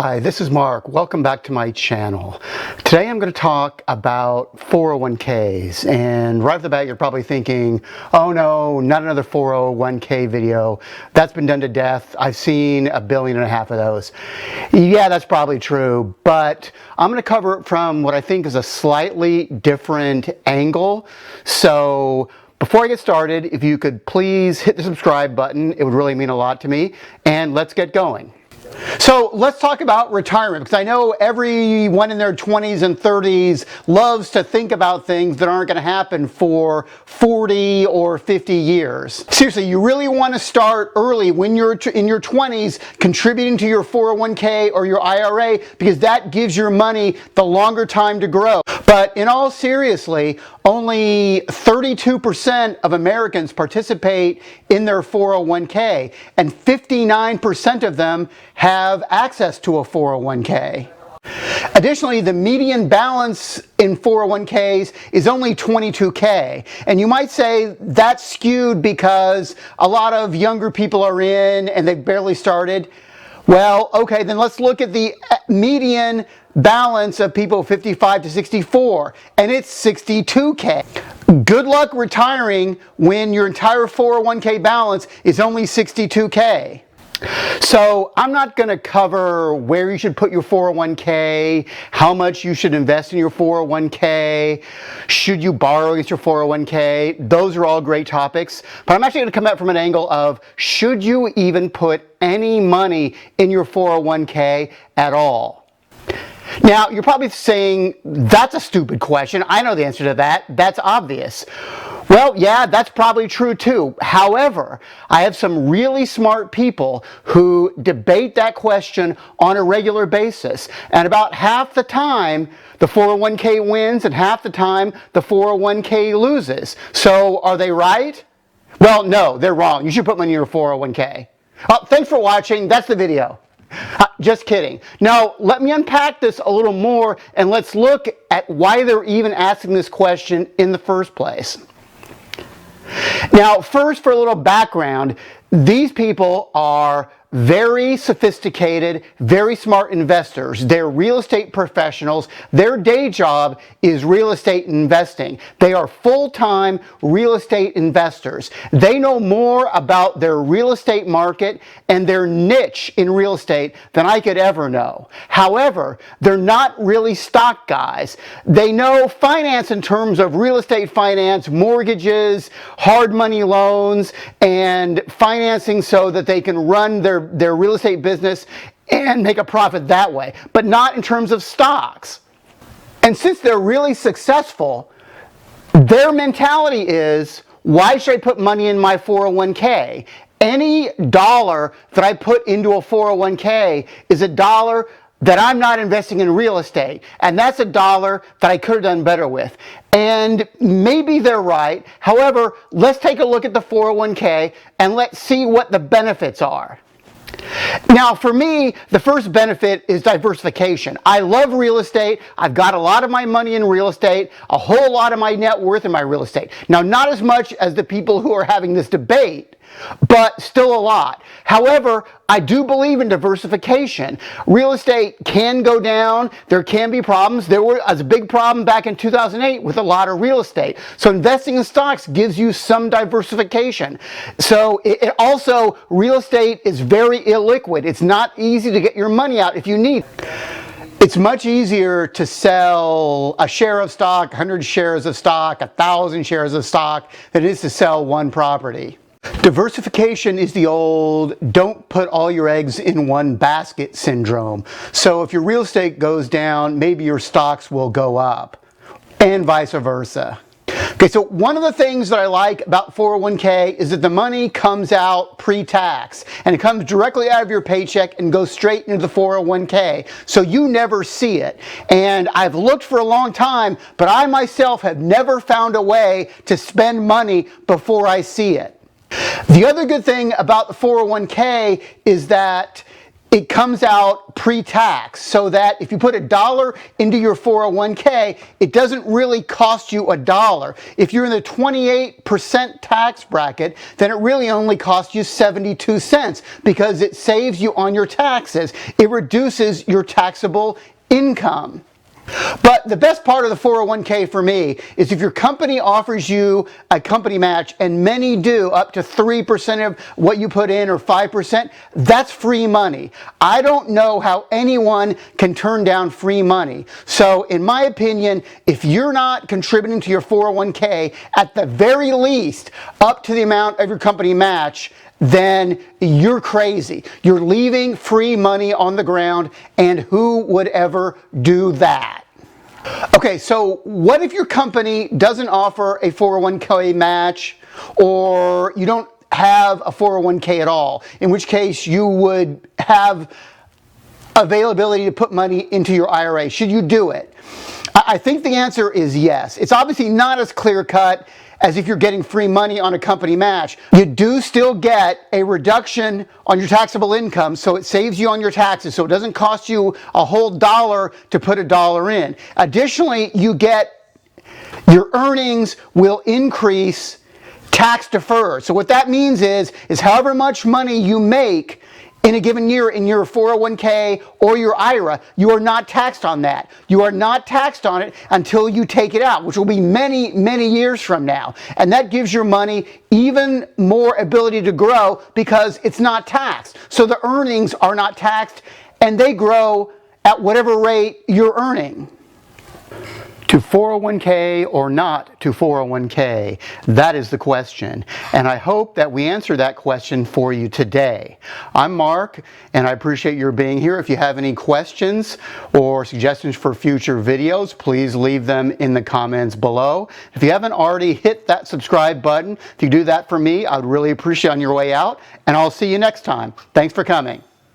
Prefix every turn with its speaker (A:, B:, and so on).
A: Hi, this is Mark. Welcome back to my channel. Today I'm going to talk about 401ks, and right off the bat you're probably thinking, oh no, not another 401k video. That's been done to death. I've seen 1.5 billion of those. Yeah, that's probably true, but I'm going to cover it from what I think is a slightly different angle. So before I get started, if you could please hit the subscribe button, it would really mean a lot to me, and let's get going. So let's talk about retirement, because I know everyone in their 20s and 30s loves to think about things that aren't going to happen for 40 or 50 years. Seriously, you really want to start early when you're in your 20s contributing to your 401k or your IRA, because that gives your money the longer time to grow. But in all seriously, only 32% of Americans participate in their 401k, and 59% of them have access to a 401k. Additionally, the median balance in 401ks is only 22K. And you might say that's skewed because a lot of younger people are in and they've barely started. Well, okay, then let's look at the median balance of people 55 to 64, and it's 62K. Good luck retiring when your entire 401k balance is only 62K. So I'm not going to cover where you should put your 401k, how much you should invest in your 401k, should you borrow against your 401k. Those are all great topics, but I'm actually going to come at it from an angle of, should you even put any money in your 401k at all? Now, you're probably saying, that's a stupid question. I know the answer to that. That's obvious. Well, yeah, that's probably true too. However, I have some really smart people who debate that question on a regular basis. And about half the time, the 401k wins, and half the time, the 401k loses. So, are they right? Well, no, they're wrong. You should put money in your 401k. Well, thanks for watching. That's the video. Just kidding. Now, let me unpack this a little more, and let's look at why they're even asking this question in the first place. Now, first, for a little background, these people are very sophisticated, very smart investors. They're real estate professionals. Their day job is real estate investing. They are full-time real estate investors. They know more about their real estate market and their niche in real estate than I could ever know. However, they're not really stock guys. They know finance in terms of real estate finance, mortgages, hard money loans, and financing so that they can run their real estate business and make a profit that way, but not in terms of stocks. And since they're really successful, their mentality is, why should I put money in my 401k? Any dollar that I put into a 401k is a dollar that I'm not investing in real estate, and that's a dollar that I could have done better with. And maybe they're right. However, let's take a look at the 401k and let's see what the benefits are. Now, for me, the first benefit is diversification. I love real estate. I've got a lot of my money in real estate, a whole lot of my net worth in my real estate. Now, not as much as the people who are having this debate, but still a lot. However, I do believe in diversification. Real estate can go down. There can be problems. There was a big problem back in 2008 with a lot of real estate. So investing in stocks gives you some diversification. So it also, real estate is very illiquid. It's not easy to get your money out if you need it. It's much easier to sell a share of stock, 100 shares of stock, 1,000 shares of stock than it is to sell one property. Diversification is the old don't put all your eggs in one basket syndrome. So if your real estate goes down, maybe your stocks will go up, and vice versa. Okay, so one of the things that I like about 401k is that the money comes out pre-tax, and it comes directly out of your paycheck and goes straight into the 401k, so you never see it. And I've looked for a long time, but I myself have never found a way to spend money before I see it. The other good thing about the 401k is that it comes out pre-tax, so that if you put $1 into your 401k, it doesn't really cost you $1. If you're in the 28% tax bracket, then it really only costs you 72 cents because it saves you on your taxes. It reduces your taxable income. But the best part of the 401k for me is if your company offers you a company match, and many do, up to 3% of what you put in or 5%, that's free money. I don't know how anyone can turn down free money. So in my opinion, if you're not contributing to your 401k at the very least up to the amount of your company match, then you're crazy. You're leaving free money on the ground, and who would ever do that? Okay, so what if your company doesn't offer a 401k match, or you don't have a 401k at all, in which case you would have availability to put money into your IRA? Should you do it? I think the answer is yes. It's obviously not as clear-cut as if you're getting free money on a company match. You do still get a reduction on your taxable income, so it saves you on your taxes, so it doesn't cost you a whole $1 to put $1 in. Additionally, you get your earnings will increase tax deferred. So what that means is however much money you make in a given year in your 401k or your IRA, you are not taxed on that. You are not taxed on it until you take it out, which will be many, many years from now. And that gives your money even more ability to grow because it's not taxed. So the earnings are not taxed, and they grow at whatever rate you're earning. To 401k or not to 401k? That is the question. And I hope that we answer that question for you today. I'm Mark, and I appreciate your being here. If you have any questions or suggestions for future videos, please leave them in the comments below. If you haven't already hit that subscribe button, if you do that for me, I would really appreciate it on your way out. And I'll see you next time. Thanks for coming.